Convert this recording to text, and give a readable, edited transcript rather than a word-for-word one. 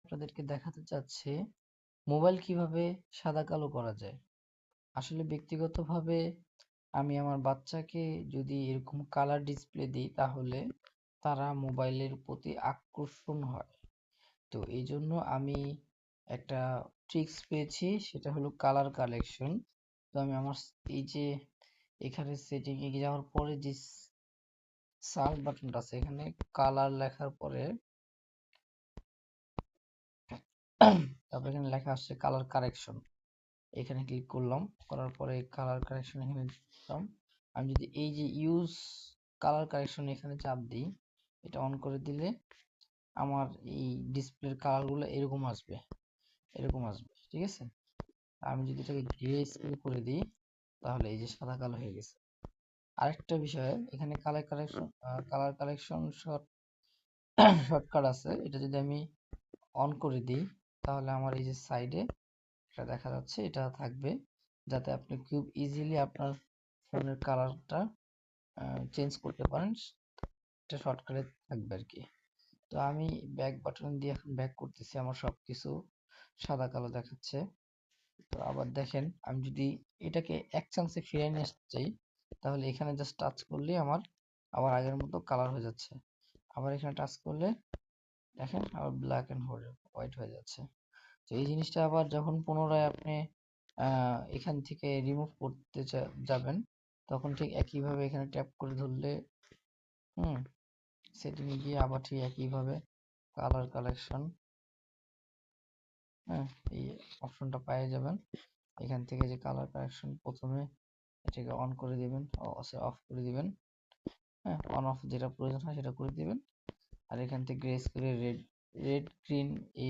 আপনাদেরকে দেখাতে চাচ্ছি মোবাইল কিভাবে সাদা কালো করা যায়। আসলে ব্যক্তিগতভাবে আমি আমার বাচ্চাকে যদি এরকম কালার ডিসপ্লে দিই তাহলে তারা মোবাইলের প্রতি আকর্ষণ হয়। তো এই জন্য আমি একটা ট্রিক্স পেয়েছি, সেটা হলো কালার কালেকশন। তো আমি আমার এই যে এখানে সেটিং এ যাওয়ার পরে যে সার্চ বাটনটা আছে, এখানে কালার লেখার পরে তারপর এখানে লেখা আসছে কালার কারেকশন। এখানে ক্লিক করলাম, করার পরে কালার কারেকশন এখানে দিলাম। আমি যদি এই যে ইউজ কালার কারেকশন এখানে চাপ দিই, এটা অন করে দিলে আমার এই ডিসপ্লের কালারগুলো এরকম আসবে, ঠিক আছে। আমি যদি এটাকে গ্রে স্কেল করে দিই তাহলে এই যে সাদা কালো হয়ে গেছে। আরেকটা বিষয়, এখানে কালার কালেকশন শর্টকাট আছে, এটা যদি আমি অন করে দিই তাহলে আমার এই যে সাইডে এটা দেখা যাচ্ছে, এটা থাকবে, যাতে আপনি খুব ইজিলি আপনার ফোনের কালারটা চেঞ্জ করতে পারেন। এটা শর্টকাটে থাকবে আর কি। তো আমি ব্যাক বাটন দিয়ে এখন ব্যাক করতেছি, আমার সবকিছু সাদা কালো দেখাচ্ছে। তো আবার দেখেন, আমি যদি এটাকে এক চান্সে ফিরিয়ে নিয়ে আসতে চাই তাহলে এখানে জাস্ট টাচ করলে আমার আবার আগের মতো কালার হয়ে যাচ্ছে। আবার এখানে টাচ করলে দেখেন আবার ব্ল্যাক এন্ড হোয়াইট হয়ে যাচ্ছে। তো এই জিনিসটা আবার যখন পুনরায় আপনি এখান থেকে রিমুভ করতে যাবেন, তখন ঠিক একইভাবে এখানে ট্যাপ করে ধরলে সেটিং এ গিয়ে আবার ঠিক একইভাবে কালার কালেকশন এই অপশনটা পেয়ে যাবেন। এখান থেকে যে কালার কালেকশন প্রথমে এটাকে অন করে দিবেন, অফ করে দিবেন। অন অফ যেটা প্রয়োজন হয় সেটা করে দিবেন। আর এখান থেকে গ্রে স্কেলে রেড গ্রিন এই